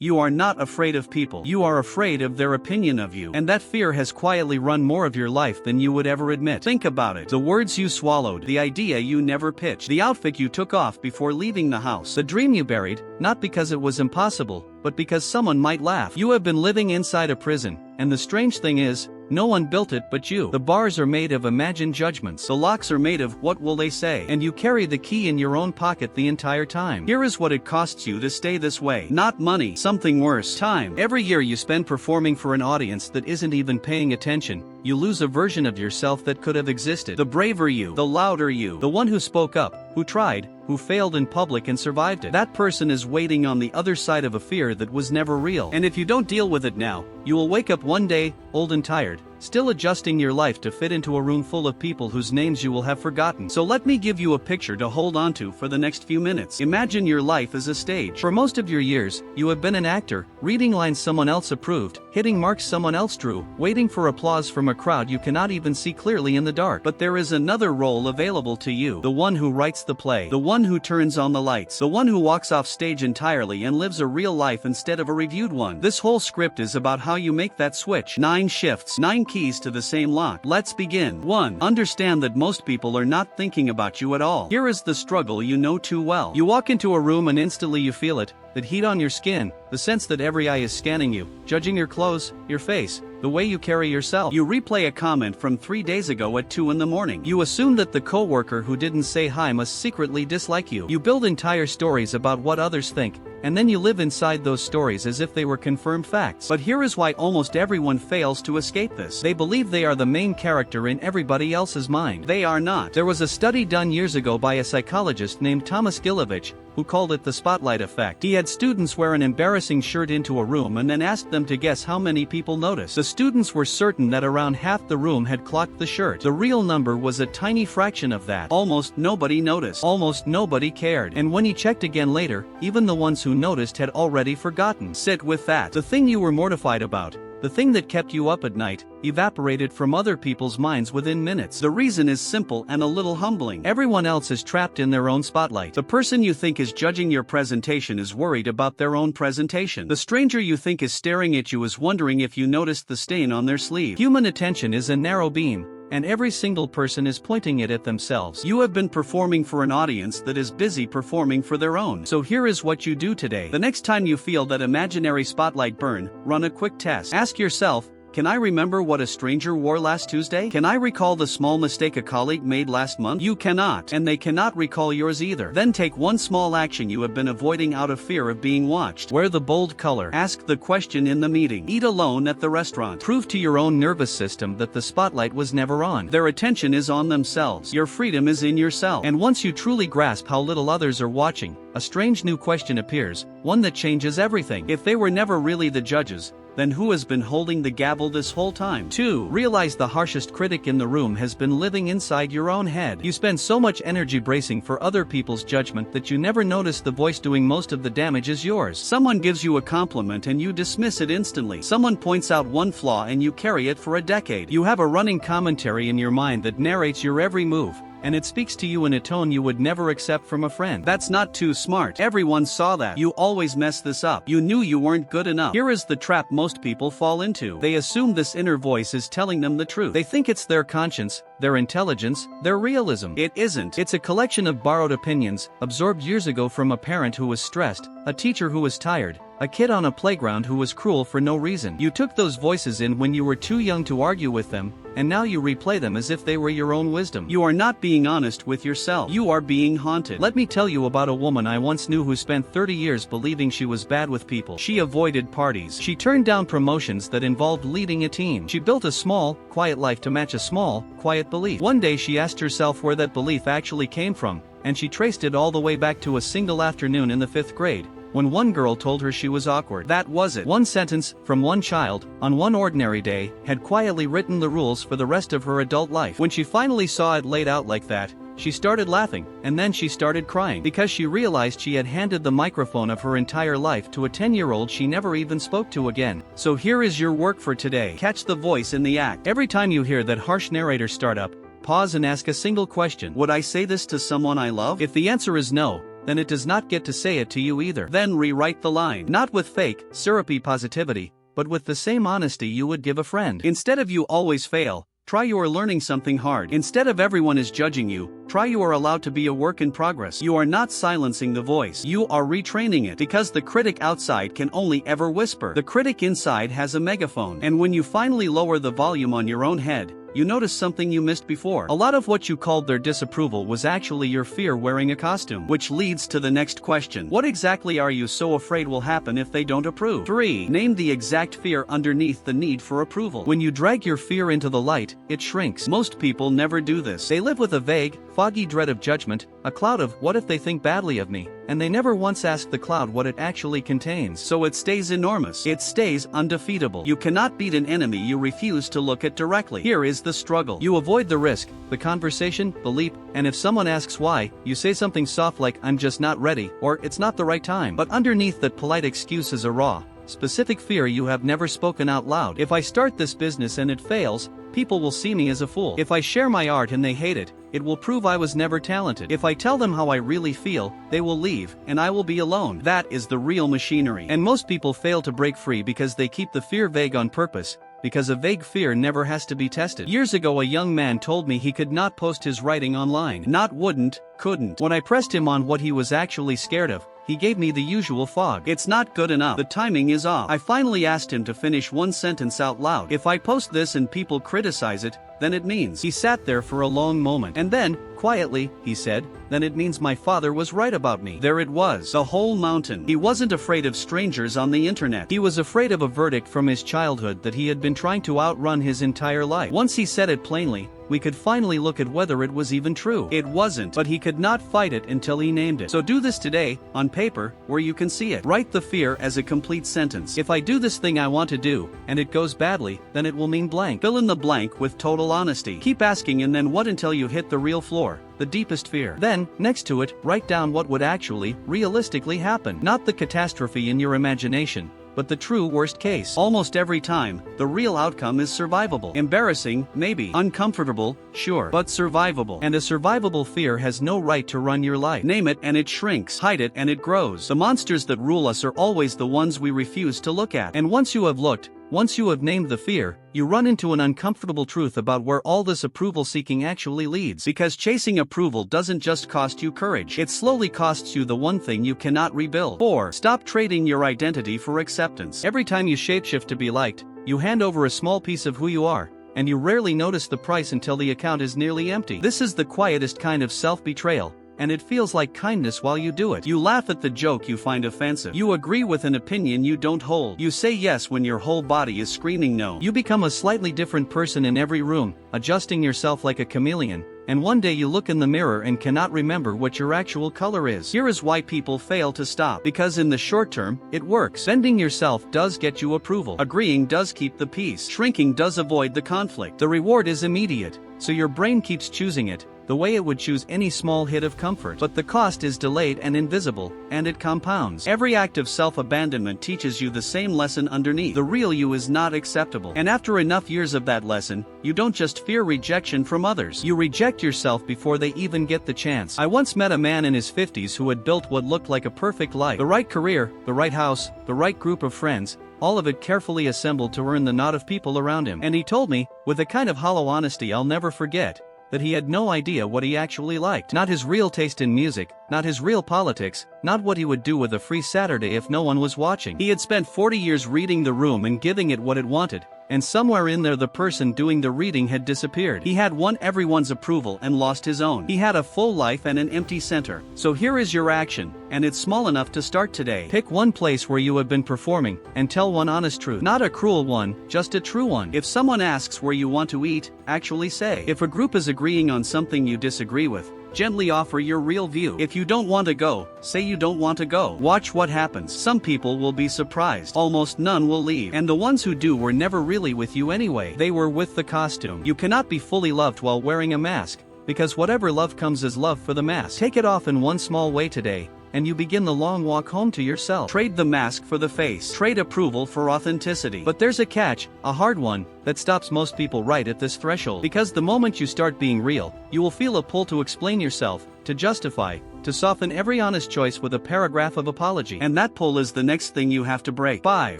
You are not afraid of people. You are afraid of their opinion of you. And that fear has quietly run more of your life than you would ever admit. Think about it. The words you swallowed, the idea you never pitched, the outfit you took off before leaving the house, the dream you buried, not because it was impossible, but because someone might laugh. You have been living inside a prison, and the strange thing is, no one built it but you. The bars are made of imagined judgments. The locks are made of what will they say. And you carry the key in your own pocket the entire time. Here is what it costs you to stay this way. Not money. Something worse. Time. Every year you spend performing for an audience that isn't even paying attention. You lose a version of yourself that could have existed. The braver you. The louder you. The one who spoke up, who tried, who failed in public and survived it. That person is waiting on the other side of a fear that was never real. And if you don't deal with it now, you will wake up one day, old and tired, still adjusting your life to fit into a room full of people whose names you will have forgotten. So let me give you a picture to hold on to for the next few minutes. Imagine your life as a stage. For most of your years, you have been an actor, reading lines someone else approved, hitting marks someone else drew, waiting for applause from a crowd you cannot even see clearly in the dark. But there is another role available to you. The one who writes the play. The one who turns on the lights. The one who walks off stage entirely and lives a real life instead of a reviewed one. This whole script is about how you make that switch. 9 shifts, 9 keys to the same lock. Let's begin. 1. Understand that most people are not thinking about you at all. Here is the struggle you know too well. You walk into a room and instantly you feel it, that heat on your skin, the sense that every eye is scanning you, judging your clothes, your face, the way you carry yourself. You replay a comment from 3 days ago at 2 in the morning. You assume that the coworker who didn't say hi must secretly dislike you. You build entire stories about what others think, and then you live inside those stories as if they were confirmed facts. But here is why almost everyone fails to escape this. They believe they are the main character in everybody else's mind. They are not. There was a study done years ago by a psychologist named Thomas Gilovich, who called it the spotlight effect. He had students wear an embarrassing shirt into a room and then asked them to guess how many people noticed. The students were certain that around half the room had clocked the shirt. The real number was a tiny fraction of that. Almost nobody noticed. Almost nobody cared. And when he checked again later, even the ones who noticed had already forgotten. Sit with that. The thing you were mortified about, the thing that kept you up at night, evaporated from other people's minds within minutes. The reason is simple and a little humbling. Everyone else is trapped in their own spotlight. The person you think is judging your presentation is worried about their own presentation. The stranger you think is staring at you is wondering if you noticed the stain on their sleeve. Human attention is a narrow beam, and every single person is pointing it at themselves. You have been performing for an audience that is busy performing for their own. So here is what you do today. The next time you feel that imaginary spotlight burn, run a quick test. Ask yourself, can I remember what a stranger wore last Tuesday? Can I recall the small mistake a colleague made last month? You cannot, and they cannot recall yours either. Then take one small action you have been avoiding out of fear of being watched. Wear the bold color. Ask the question in the meeting. Eat alone at the restaurant. Prove to your own nervous system that the spotlight was never on. Their attention is on themselves. Your freedom is in yourself. And once you truly grasp how little others are watching, a strange new question appears, one that changes everything. If they were never really the judges, then who has been holding the gavel this whole time? 2. Realize the harshest critic in the room has been living inside your own head. You spend so much energy bracing for other people's judgment that you never notice the voice doing most of the damage is yours. Someone gives you a compliment and you dismiss it instantly. Someone points out one flaw and you carry it for a decade. You have a running commentary in your mind that narrates your every move, and it speaks to you in a tone you would never accept from a friend. That's not too smart. Everyone saw that. You always mess this up. You knew you weren't good enough. Here is the trap most people fall into. They assume this inner voice is telling them the truth. They think it's their conscience, their intelligence, their realism. It isn't. It's a collection of borrowed opinions, absorbed years ago from a parent who was stressed, a teacher who was tired, a kid on a playground who was cruel for no reason. You took those voices in when you were too young to argue with them, and now you replay them as if they were your own wisdom. You are not being honest with yourself. You are being haunted. Let me tell you about a woman I once knew who spent 30 years believing she was bad with people. She avoided parties. She turned down promotions that involved leading a team. She built a small, quiet life to match a small, quiet belief. One day she asked herself where that belief actually came from, and she traced it all the way back to a single afternoon in the 5th grade, when one girl told her she was awkward. That was it. One sentence, from one child, on one ordinary day, had quietly written the rules for the rest of her adult life. When she finally saw it laid out like that, she started laughing, and then she started crying, because she realized she had handed the microphone of her entire life to a 10-year-old she never even spoke to again. So here is your work for today. Catch the voice in the act. Every time you hear that harsh narrator start up, pause and ask a single question. Would I say this to someone I love? If the answer is no, then it does not get to say it to you either. Then rewrite the line. Not with fake, syrupy positivity, but with the same honesty you would give a friend. Instead of "you always fail," try "you are learning something hard." Instead of "everyone is judging you," try "you are allowed to be a work in progress." You are not silencing the voice. You are retraining it, because the critic outside can only ever whisper. The critic inside has a megaphone. And when you finally lower the volume on your own head, you notice something you missed before. A lot of what you called their disapproval was actually your fear wearing a costume. Which leads to the next question. What exactly are you so afraid will happen if they don't approve? 3. Name the exact fear underneath the need for approval. When you drag your fear into the light, it shrinks. Most people never do this. They live with a vague, foggy dread of judgment, a cloud of "what if they think badly of me?" and they never once ask the cloud what it actually contains. So it stays enormous. It stays undefeatable. You cannot beat an enemy you refuse to look at directly. Here is the struggle. You avoid the risk, the conversation, the leap, and if someone asks why, you say something soft like "I'm just not ready," or "it's not the right time." But underneath that polite excuse is a raw, specific fear you have never spoken out loud. If I start this business and it fails, people will see me as a fool. If I share my art and they hate it, it will prove I was never talented. If I tell them how I really feel, they will leave, and I will be alone. That is the real machinery. And most people fail to break free because they keep the fear vague on purpose, because a vague fear never has to be tested. Years ago, a young man told me he could not post his writing online. Not wouldn't, couldn't. When I pressed him on what he was actually scared of, he gave me the usual fog. "It's not good enough. The timing is off." I finally asked him to finish one sentence out loud. "If I post this and people criticize it, then it means..." He sat there for a long moment. And then, quietly, he said, "Then it means my father was right about me." There it was. The whole mountain. He wasn't afraid of strangers on the internet. He was afraid of a verdict from his childhood that he had been trying to outrun his entire life. Once he said it plainly, we could finally look at whether it was even true. It wasn't, but he could not fight it until he named it. So do this today, on paper, where you can see it. Write the fear as a complete sentence. If I do this thing I want to do, and it goes badly, then it will mean blank. Fill in the blank with total honesty. Keep asking and then what until you hit the real floor, the deepest fear. Then, next to it, write down what would actually, realistically happen. Not the catastrophe in your imagination, but the true worst case. Almost every time, the real outcome is survivable. Embarrassing, maybe. Uncomfortable, sure. But survivable. And a survivable fear has no right to run your life. Name it and it shrinks. Hide it and it grows. The monsters that rule us are always the ones we refuse to look at. And once you have looked, once you have named the fear, you run into an uncomfortable truth about where all this approval-seeking actually leads. Because chasing approval doesn't just cost you courage, it slowly costs you the one thing you cannot rebuild. 4. Stop trading your identity for acceptance. Every time you shapeshift to be liked, you hand over a small piece of who you are, and you rarely notice the price until the account is nearly empty. This is the quietest kind of self-betrayal, and it feels like kindness while you do it. You laugh at the joke you find offensive. You agree with an opinion you don't hold. You say yes when your whole body is screaming no. You become a slightly different person in every room, adjusting yourself like a chameleon, and one day you look in the mirror and cannot remember what your actual color is. Here is why people fail to stop. Because in the short term, it works. Bending yourself does get you approval. Agreeing does keep the peace. Shrinking does avoid the conflict. The reward is immediate, so your brain keeps choosing it, the way it would choose any small hit of comfort. But the cost is delayed and invisible, and it compounds. Every act of self-abandonment teaches you the same lesson underneath. The real you is not acceptable. And after enough years of that lesson, you don't just fear rejection from others. You reject yourself before they even get the chance. I once met a man in his 50s who had built what looked like a perfect life. The right career, the right house, the right group of friends, all of it carefully assembled to earn the nod of people around him. And he told me, with a kind of hollow honesty I'll never forget, that he had no idea what he actually liked. Not his real taste in music, not his real politics, not what he would do with a free Saturday if no one was watching. He had spent 40 years reading the room and giving it what it wanted, and somewhere in there the person doing the reading had disappeared. He had won everyone's approval and lost his own. He had a full life and an empty center. So here is your action, and it's small enough to start today. Pick one place where you have been performing, and tell one honest truth. Not a cruel one, just a true one. If someone asks where you want to eat, actually say. If a group is agreeing on something you disagree with, gently offer your real view. If you don't want to go, say you don't want to go. Watch what happens. Some people will be surprised. Almost none will leave. And the ones who do were never really with you anyway. They were with the costume. You cannot be fully loved while wearing a mask, because whatever love comes is love for the mask. Take it off in one small way today, and you begin the long walk home to yourself. Trade the mask for the face. Trade approval for authenticity. But there's a catch, a hard one, that stops most people right at this threshold. Because the moment you start being real, you will feel a pull to explain yourself, to justify, to soften every honest choice with a paragraph of apology. And that pull is the next thing you have to break. 5.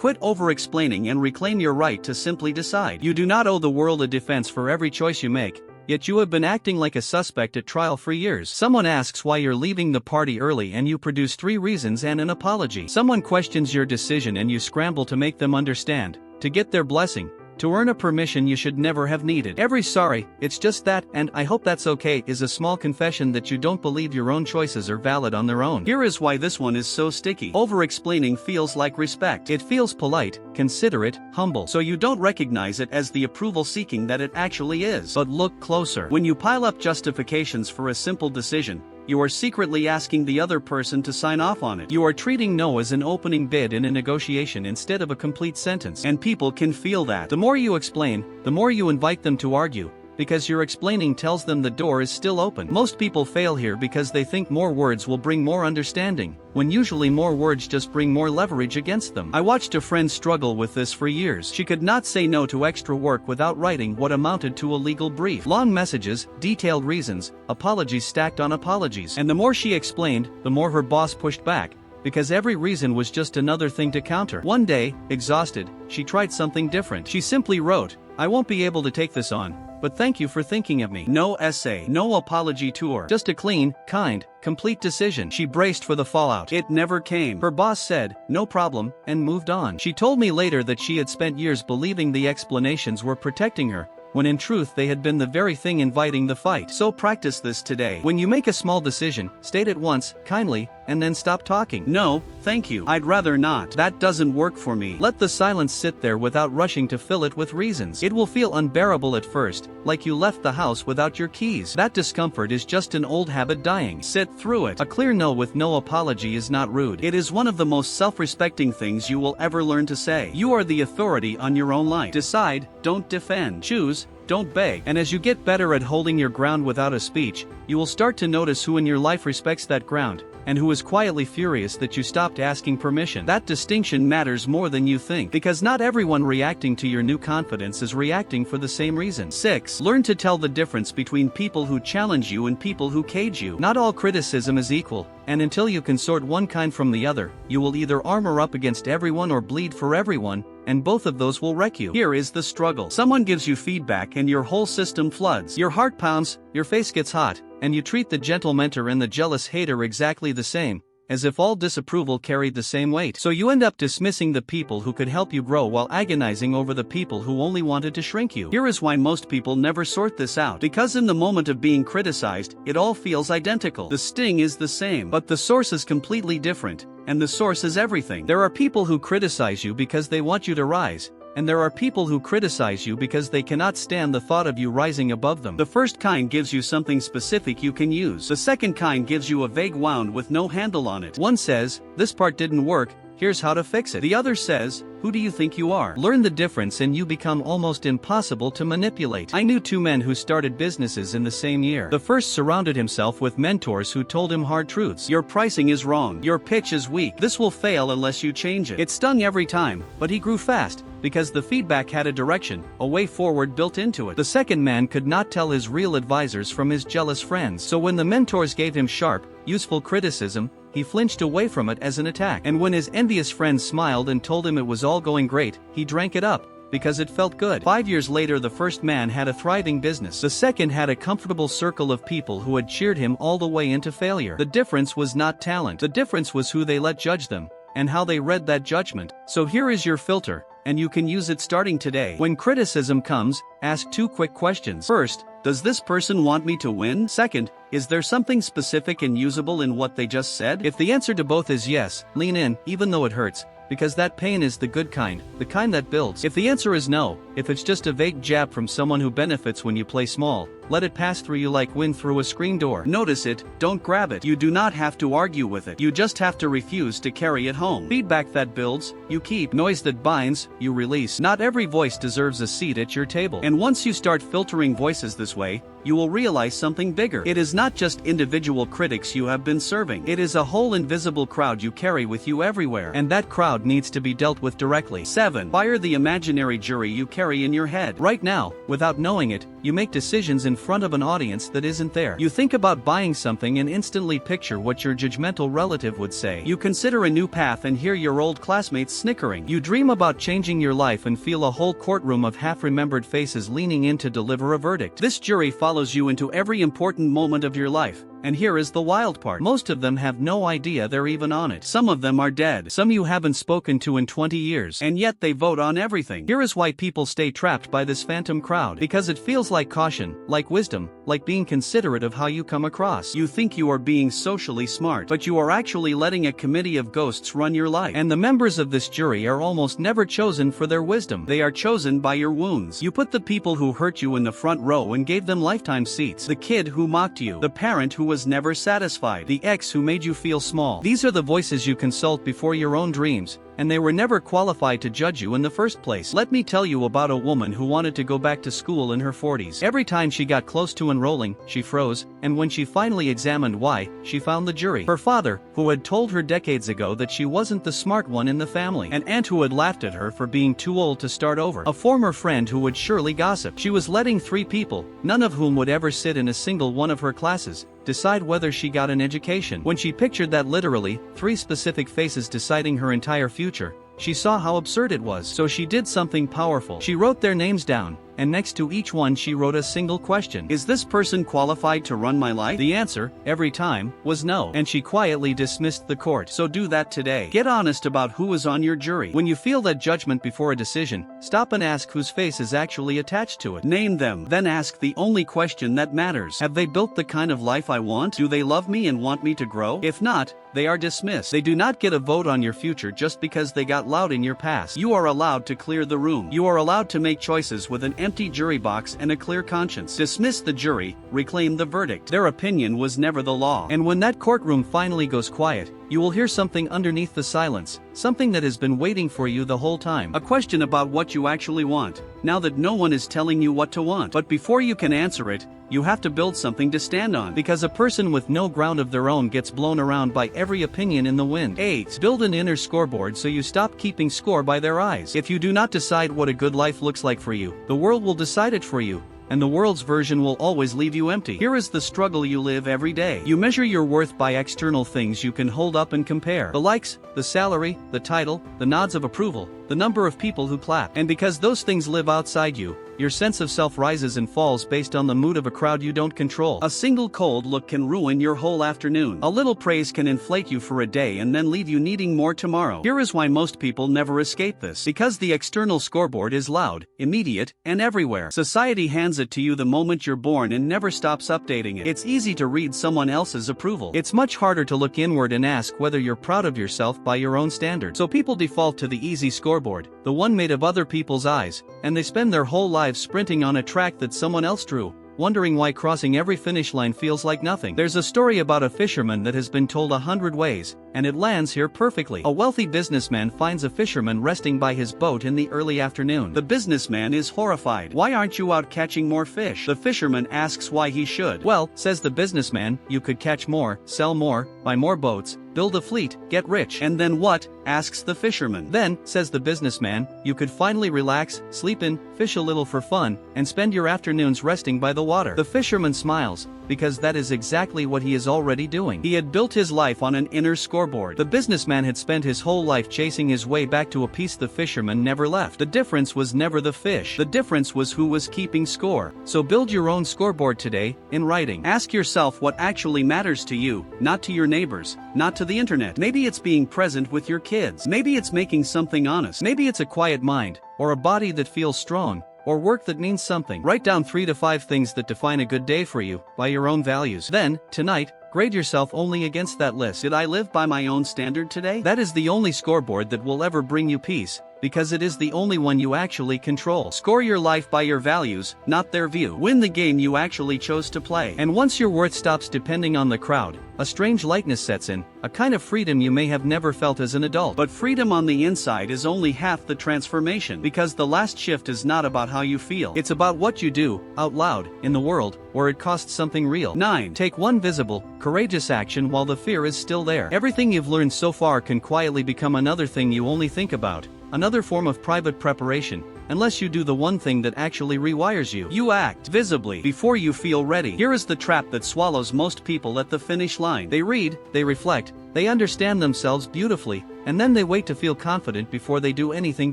Quit over-explaining and reclaim your right to simply decide. You do not owe the world a defense for every choice you make. Yet you have been acting like a suspect at trial for years. Someone asks why you're leaving the party early and you produce 3 reasons and an apology. Someone questions your decision and you scramble to make them understand, to get their blessing, to earn a permission you should never have needed. Every sorry, it's just that, and I hope that's okay is a small confession that you don't believe your own choices are valid on their own. Here is why this one is so sticky. Over-explaining feels like respect. It feels polite, considerate, humble. So you don't recognize it as the approval-seeking that it actually is. But look closer. When you pile up justifications for a simple decision, you are secretly asking the other person to sign off on it. You are treating no as an opening bid in a negotiation instead of a complete sentence. And people can feel that. The more you explain, the more you invite them to argue, because your explaining tells them the door is still open. Most people fail here because they think more words will bring more understanding, when usually more words just bring more leverage against them. I watched a friend struggle with this for years. She could not say no to extra work without writing what amounted to a legal brief. Long messages, detailed reasons, apologies stacked on apologies. And the more she explained, the more her boss pushed back, because every reason was just another thing to counter. One day, exhausted, she tried something different. She simply wrote, "I won't be able to take this on, but thank you for thinking of me." No essay, no apology tour, just a clean, kind, complete decision. She braced for the fallout. It never came. Her boss said, "No problem," and moved on. She told me later that she had spent years believing the explanations were protecting her, when in truth they had been the very thing inviting the fight. So practice this today. When you make a small decision, state it once, kindly, and then stop talking. "No, thank you. I'd rather not. That doesn't work for me." Let the silence sit there without rushing to fill it with reasons. It will feel unbearable at first, like you left the house without your keys. That discomfort is just an old habit dying. Sit through it. A clear no with no apology is not rude. It is one of the most self-respecting things you will ever learn to say. You are the authority on your own life. Decide, don't defend. Choose, don't beg. And as you get better at holding your ground without a speech, you will start to notice who in your life respects that ground, and who is quietly furious that you stopped asking permission. That distinction matters more than you think, because not everyone reacting to your new confidence is reacting for the same reason. 6. Learn to tell the difference between people who challenge you and people who cage you. Not all criticism is equal, and until you can sort one kind from the other, you will either armor up against everyone or bleed for everyone, and both of those will wreck you. Here is the struggle. Someone gives you feedback and your whole system floods. Your heart pounds, your face gets hot, and you treat the gentle mentor and the jealous hater exactly the same, as if all disapproval carried the same weight. So you end up dismissing the people who could help you grow while agonizing over the people who only wanted to shrink you. Here is why most people never sort this out. Because in the moment of being criticized, it all feels identical. The sting is the same, but the source is completely different, and the source is everything. There are people who criticize you because they want you to rise, and there are people who criticize you because they cannot stand the thought of you rising above them. The first kind gives you something specific you can use. The second kind gives you a vague wound with no handle on it. One says, "This part didn't work, here's how to fix it." The other says, "Who do you think you are?" Learn the difference and you become almost impossible to manipulate. I knew 2 men who started businesses in the same year. The first surrounded himself with mentors who told him hard truths. "Your pricing is wrong. Your pitch is weak. This will fail unless you change it." It stung every time, but he grew fast, because the feedback had a direction, a way forward built into it. The second man could not tell his real advisors from his jealous friends. So when the mentors gave him sharp, useful criticism, he flinched away from it as an attack. And when his envious friends smiled and told him it was all going great, he drank it up, because it felt good. 5 years later, the first man had a thriving business. The second had a comfortable circle of people who had cheered him all the way into failure. The difference was not talent. The difference was who they let judge them, and how they read that judgment. So here is your filter, and you can use it starting today. When criticism comes, ask 2 quick questions. First, does this person want me to win? Second, is there something specific and usable in what they just said? If the answer to both is yes, lean in, even though it hurts, because that pain is the good kind, the kind that builds. If the answer is no, if it's just a vague jab from someone who benefits when you play small, let it pass through you like wind through a screen door. Notice it, don't grab it. You do not have to argue with it. You just have to refuse to carry it home. Feedback that builds, you keep. Noise that binds, you release. Not every voice deserves a seat at your table. And once you start filtering voices this way, you will realize something bigger. It is not just individual critics you have been serving. It is a whole invisible crowd you carry with you everywhere. And that crowd needs to be dealt with directly. 7. Fire the imaginary jury you carry in your head. Right now, without knowing it, you make decisions in in front of an audience that isn't there. You think about buying something and instantly picture what your judgmental relative would say. You consider a new path and hear your old classmates snickering. You dream about changing your life and feel a whole courtroom of half-remembered faces leaning in to deliver a verdict. This jury follows you into every important moment of your life. And here is the wild part. Most of them have no idea they're even on it. Some of them are dead. Some you haven't spoken to in 20 years. And yet they vote on everything. Here is why people stay trapped by this phantom crowd. Because it feels like caution, like wisdom, like being considerate of how you come across. You think you are being socially smart, but you are actually letting a committee of ghosts run your life. And the members of this jury are almost never chosen for their wisdom. They are chosen by your wounds. You put the people who hurt you in the front row and gave them lifetime seats. The kid who mocked you. The parent who was never satisfied. The ex who made you feel small. These are the voices you consult before your own dreams, and they were never qualified to judge you in the first place. Let me tell you about a woman who wanted to go back to school in her 40s. Every time she got close to enrolling, she froze, and when she finally examined why, she found the jury. Her father, who had told her decades ago that she wasn't the smart one in the family. An aunt who had laughed at her for being too old to start over. A former friend who would surely gossip. She was letting 3 people, none of whom would ever sit in a single one of her classes, decide whether she got an education. When she pictured that literally, 3 specific faces deciding her entire future, she saw how absurd it was. So she did something powerful. She wrote their names down, and next to each one she wrote a single question. Is this person qualified to run my life? The answer, every time, was no. And she quietly dismissed the court. So do that today. Get honest about who is on your jury. When you feel that judgment before a decision, stop and ask whose face is actually attached to it. Name them. Then ask the only question that matters. Have they built the kind of life I want? Do they love me and want me to grow? If not, they are dismissed. They do not get a vote on your future just because they got loud in your past. You are allowed to clear the room. You are allowed to make choices with an empty jury box and a clear conscience. Dismiss the jury, reclaim the verdict. Their opinion was never the law. And when that courtroom finally goes quiet, you will hear something underneath the silence, something that has been waiting for you the whole time. A question about what you actually want, now that no one is telling you what to want. But before you can answer it, you have to build something to stand on. Because a person with no ground of their own gets blown around by every opinion in the wind. 8. Build an inner scoreboard so you stop keeping score by their eyes. If you do not decide what a good life looks like for you, the world will decide it for you. And the world's version will always leave you empty. Here is the struggle you live every day. You measure your worth by external things you can hold up and compare. The likes, the salary, the title, the nods of approval, the number of people who clap. And because those things live outside you, your sense of self rises and falls based on the mood of a crowd you don't control. A single cold look can ruin your whole afternoon. A little praise can inflate you for a day and then leave you needing more tomorrow. Here is why most people never escape this. Because the external scoreboard is loud, immediate, and everywhere. Society hands it to you the moment you're born and never stops updating it. It's easy to read someone else's approval. It's much harder to look inward and ask whether you're proud of yourself by your own standards. So people default to the easy scoreboard, the one made of other people's eyes, and they spend their whole lives sprinting on a track that someone else drew, wondering why crossing every finish line feels like nothing. There's a story about a fisherman that has been told 100 ways, and it lands here perfectly. A wealthy businessman finds a fisherman resting by his boat in the early afternoon. The businessman is horrified. Why aren't you out catching more fish? The fisherman asks why he should. Well, says the businessman, you could catch more, sell more, buy more boats, build a fleet, get rich. And then what? Asks the fisherman. Then, says the businessman, you could finally relax, sleep in, fish a little for fun, and spend your afternoons resting by the water. The fisherman smiles, because that is exactly what he is already doing. He had built his life on an inner scoreboard. The businessman had spent his whole life chasing his way back to a piece the fisherman never left. The difference was never the fish. The difference was who was keeping score. So build your own scoreboard today, in writing. Ask yourself what actually matters to you, not to your neighbors, not to the internet. Maybe it's being present with your kids. Maybe it's making something honest. Maybe it's a quiet mind, or a body that feels strong, or work that means something. Write down 3 to 5 things that define a good day for you, by your own values. Then, tonight, grade yourself only against that list. Did I live by my own standard today? That is the only scoreboard that will ever bring you peace, because it is the only one you actually control. Score your life by your values, not their view. Win the game you actually chose to play. And once your worth stops depending on the crowd, a strange lightness sets in, a kind of freedom you may have never felt as an adult. But freedom on the inside is only half the transformation, because the last shift is not about how you feel. It's about what you do, out loud, in the world, where it costs something real. 9. Take one visible, courageous action while the fear is still there. Everything you've learned so far can quietly become another thing you only think about, another form of private preparation, unless you do the one thing that actually rewires you. You act visibly before you feel ready. Here is the trap that swallows most people at the finish line. They read, they reflect, they understand themselves beautifully, and then they wait to feel confident before they do anything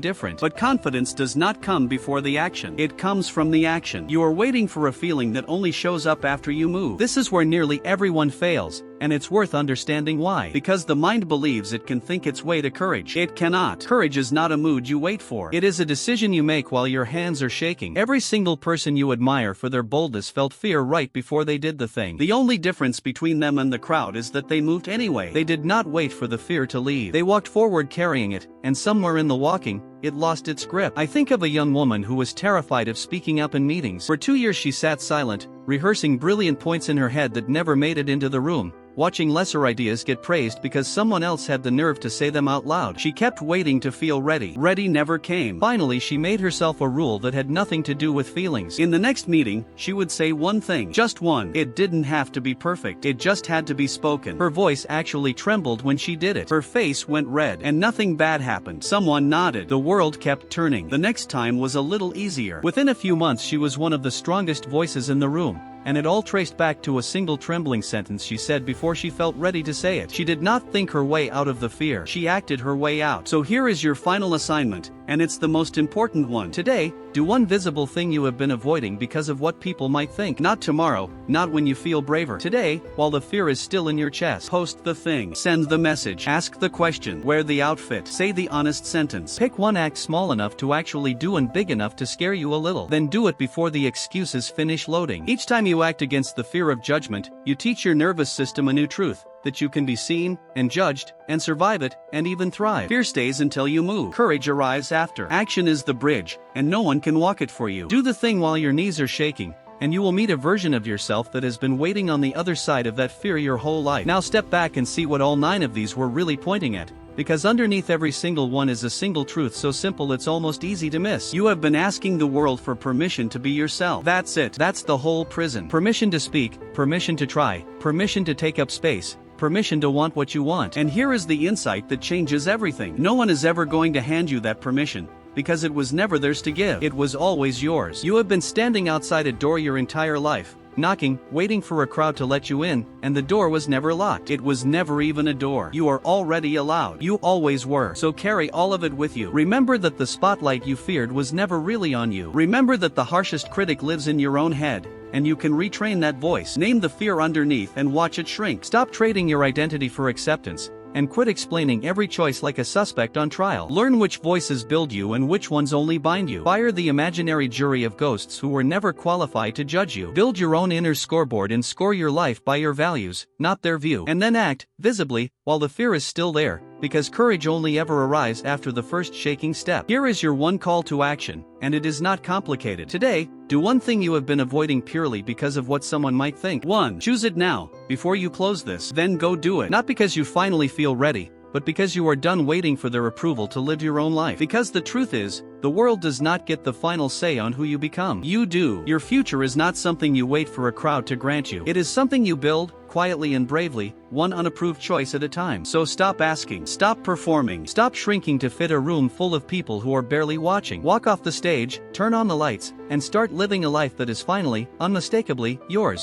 different. But confidence does not come before the action. It comes from the action. You are waiting for a feeling that only shows up after you move. This is where nearly everyone fails, and it's worth understanding why. Because the mind believes it can think its way to courage. It cannot. Courage is not a mood you wait for. It is a decision you make while your hands are shaking. Every single person you admire for their boldness felt fear right before they did the thing. The only difference between them and the crowd is that they moved anyway. They did not wait for the fear to leave. They walked forward carrying it, and somewhere in the walking, it lost its grip. I think of a young woman who was terrified of speaking up in meetings. For 2 years she sat silent, rehearsing brilliant points in her head that never made it into the room, watching lesser ideas get praised because someone else had the nerve to say them out loud. She kept waiting to feel ready. Ready never came. Finally, she made herself a rule that had nothing to do with feelings. In the next meeting, she would say one thing. Just one. It didn't have to be perfect. It just had to be spoken. Her voice actually trembled when she did it. Her face went red. And nothing bad happened. Someone nodded. The world kept turning. The next time was a little easier. Within a few months she was one of the strongest voices in the room. And it all traced back to a single trembling sentence she said before she felt ready to say it. She did not think her way out of the fear. She acted her way out. So here is your final assignment, and it's the most important one. Today, do one visible thing you have been avoiding because of what people might think. Not tomorrow, not when you feel braver. Today, while the fear is still in your chest. Post the thing. Send the message. Ask the question. Wear the outfit. Say the honest sentence. Pick one act small enough to actually do and big enough to scare you a little. Then do it before the excuses finish loading. Each time you act against the fear of judgment, you teach your nervous system a new truth. That you can be seen, and judged, and survive it, and even thrive. Fear stays until you move. Courage arrives after. Action is the bridge, and no one can walk it for you. Do the thing while your knees are shaking, and you will meet a version of yourself that has been waiting on the other side of that fear your whole life. Now step back and see what all 9 of these were really pointing at. Because underneath every single one is a single truth so simple it's almost easy to miss. You have been asking the world for permission to be yourself. That's it. That's the whole prison. Permission to speak, permission to try, permission to take up space, permission to want what you want. And here is the insight that changes everything. No one is ever going to hand you that permission, because it was never theirs to give. It was always yours. You have been standing outside a door your entire life, knocking, waiting for a crowd to let you in, and the door was never locked. It was never even a door. You are already allowed. You always were. So carry all of it with you. Remember that the spotlight you feared was never really on you. Remember that the harshest critic lives in your own head, and you can retrain that voice. Name the fear underneath and watch it shrink. Stop trading your identity for acceptance, and quit explaining every choice like a suspect on trial. Learn which voices build you and which ones only bind you. Fire the imaginary jury of ghosts who were never qualified to judge you. Build your own inner scoreboard and score your life by your values, not their view. And then act, visibly, while the fear is still there, because courage only ever arrives after the first shaking step. Here is your one call to action, and it is not complicated. Today, do one thing you have been avoiding purely because of what someone might think. 1. Choose it now, before you close this. Then go do it. Not because you finally feel ready, but because you are done waiting for their approval to live your own life. Because the truth is, the world does not get the final say on who you become. You do. Your future is not something you wait for a crowd to grant you. It is something you build, quietly and bravely, one unapproved choice at a time. So stop asking, stop performing, stop shrinking to fit a room full of people who are barely watching. Walk off the stage, turn on the lights, and start living a life that is finally, unmistakably, yours.